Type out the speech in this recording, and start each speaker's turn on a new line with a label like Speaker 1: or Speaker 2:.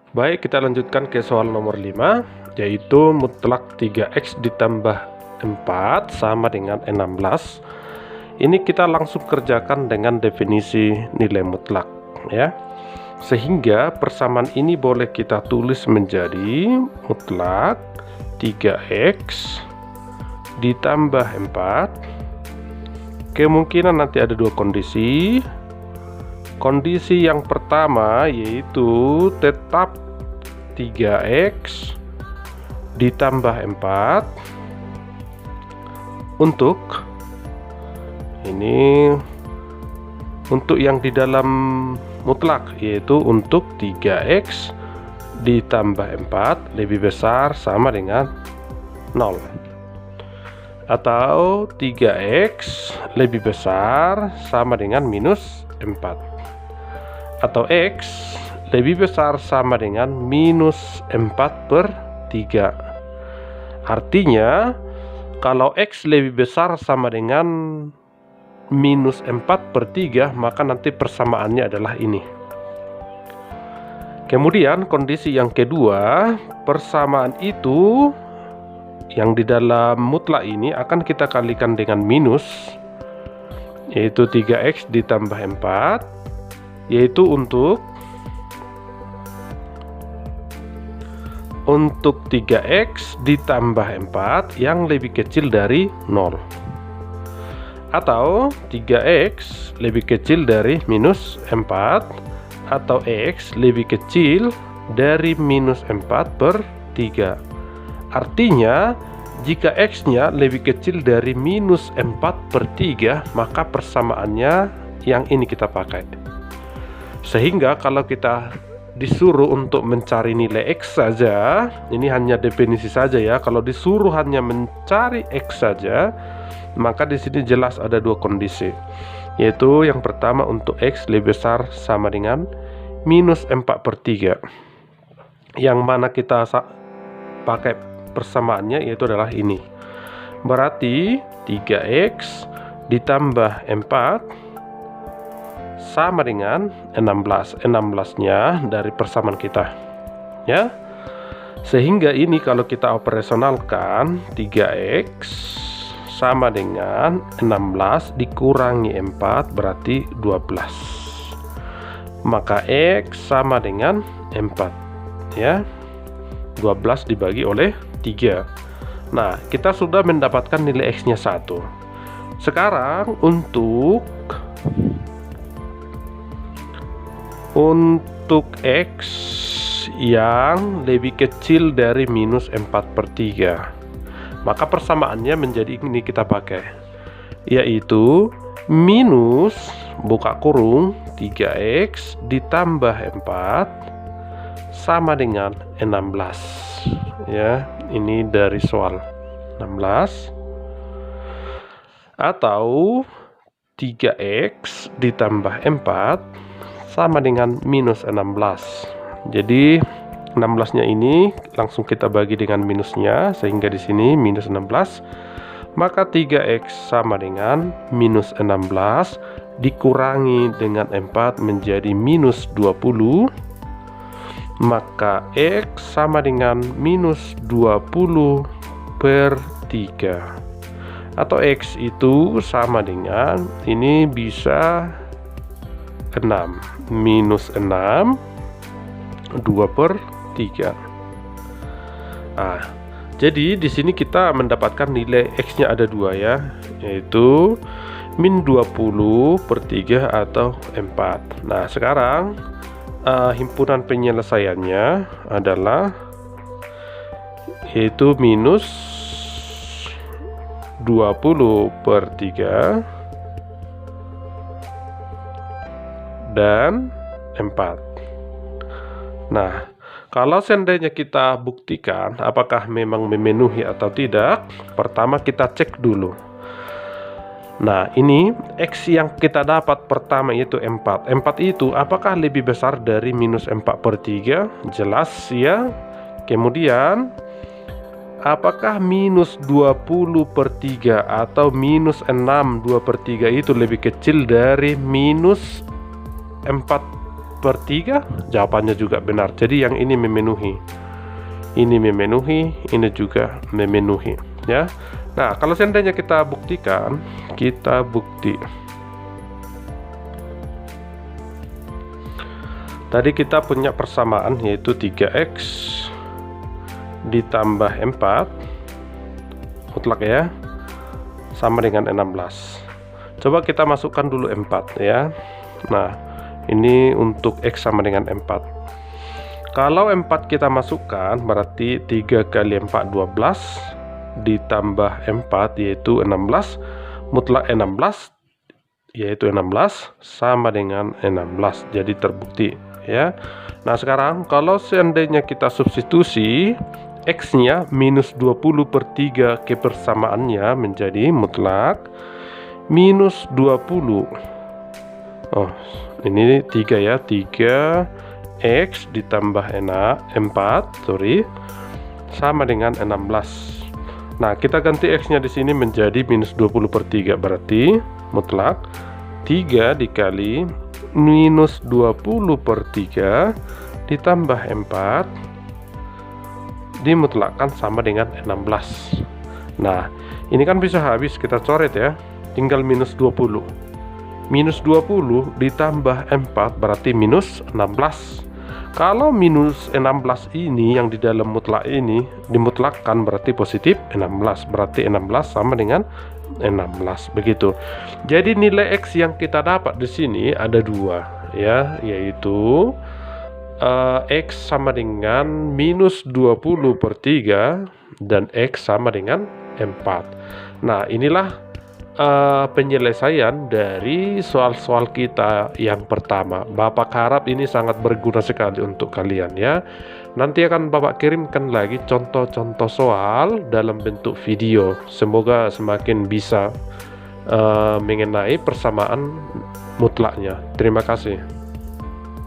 Speaker 1: Baik, kita lanjutkan ke soal nomor 5, yaitu mutlak 3x ditambah 4 sama dengan 16. Ini kita langsung kerjakan dengan definisi nilai mutlak ya. Sehingga persamaan ini boleh kita tulis menjadi mutlak 3x ditambah 4. Kemungkinan nanti ada dua kondisi. Kondisi yang pertama yaitu tetap 3x ditambah 4 untuk yang di dalam mutlak, yaitu untuk 3x ditambah 4 lebih besar sama dengan 0, atau 3x lebih besar sama dengan minus 4, atau x lebih besar sama dengan minus 4/3. Artinya kalau x lebih besar sama dengan minus 4/3, maka nanti persamaannya adalah ini. Kemudian kondisi yang kedua, persamaan itu yang di dalam mutlak ini akan kita kalikan dengan minus, yaitu 3x ditambah 4, yaitu untuk 3x ditambah 4 yang lebih kecil dari 0, atau 3x lebih kecil dari minus 4, atau x lebih kecil dari minus 4/3. Artinya jika x nya lebih kecil dari minus 4/3, maka persamaannya yang ini kita pakai. Sehingga kalau kita disuruh untuk mencari nilai x saja, ini hanya definisi saja ya. Kalau disuruh hanya mencari x saja, maka di sini jelas ada dua kondisi, yaitu yang pertama untuk x lebih besar sama dengan minus 4/3, yang mana kita pakai persamaannya yaitu adalah ini. Berarti 3x ditambah 4 sama dengan 16. 16-nya dari persamaan kita ya. Sehingga ini kalau kita operasionalkan, 3x sama dengan 16 dikurangi 4 berarti 12. Maka x sama dengan 4 ya. 12 dibagi oleh 3. Nah, kita sudah mendapatkan nilai x nya 1. Sekarang untuk x yang lebih kecil dari minus 4/3, maka persamaannya menjadi ini kita pakai, yaitu minus buka kurung 3x ditambah 4 sama dengan 16 ya. Ini dari soal 16, atau 3x ditambah 4 sama dengan minus 16. Jadi 16-nya ini langsung kita bagi dengan minusnya, sehingga di sini minus 16. Maka 3x sama dengan minus 16 dikurangi dengan 4 menjadi minus 20. Maka x sama dengan minus 20/3, atau x itu sama dengan ini bisa 6, minus 6 2/3. Nah, jadi di sini kita mendapatkan nilai x nya ada dua ya, yaitu min 20/3 atau 4. Nah, sekarang himpunan penyelesaiannya adalah yaitu minus 20/3 dan 4. Nah, kalau seandainya kita buktikan apakah memang memenuhi atau tidak, pertama kita cek dulu. Nah, ini x yang kita dapat pertama yaitu 4. 4 itu apakah lebih besar dari minus 4/3? Jelas ya. Kemudian apakah minus 20/3 atau minus 6 2/3 itu lebih kecil dari minus 4 per 3? Jawabannya juga benar. Jadi yang ini memenuhi. Ini memenuhi, ini juga memenuhi, ya. Nah, kalau seandainya kita buktikan, kita bukti. Tadi kita punya persamaan yaitu 3x ditambah 4 mutlak ya, sama dengan 16. Coba kita masukkan dulu 4 ya. Nah, ini untuk x sama dengan 4. Kalau 4 kita masukkan berarti 3 kali 4 12 ditambah 4 yaitu 16 mutlak 16 yaitu 16 sama dengan 16. Jadi terbukti ya. Nah, sekarang kalau seandainya kita substitusi x nya minus 20 per 3 kebersamaannya menjadi mutlak minus 20. Oh, ini 3 ya, 3 x ditambah 4 sama dengan 16. Nah, kita ganti x nya di sini menjadi minus 20 per 3, berarti mutlak 3 dikali minus 20 per 3 ditambah 4 dimutlakkan sama dengan 16. Nah, ini kan bisa habis, kita coret ya, tinggal minus 20. Minus 20 ditambah 4 berarti minus 16. Kalau minus 16 ini yang di dalam mutlak ini dimutlakkan berarti positif 16. Berarti 16 sama dengan 16 begitu. Jadi nilai x yang kita dapat di sini ada 2 ya, yaitu x sama dengan minus 20 per 3 dan x sama dengan 4. Nah, inilah penyelesaian dari soal-soal kita yang pertama. Bapak harap ini sangat berguna sekali untuk kalian ya. Nanti akan Bapak kirimkan lagi contoh-contoh soal dalam bentuk video. Semoga semakin bisa mengenai persamaan mutlaknya. Terima kasih.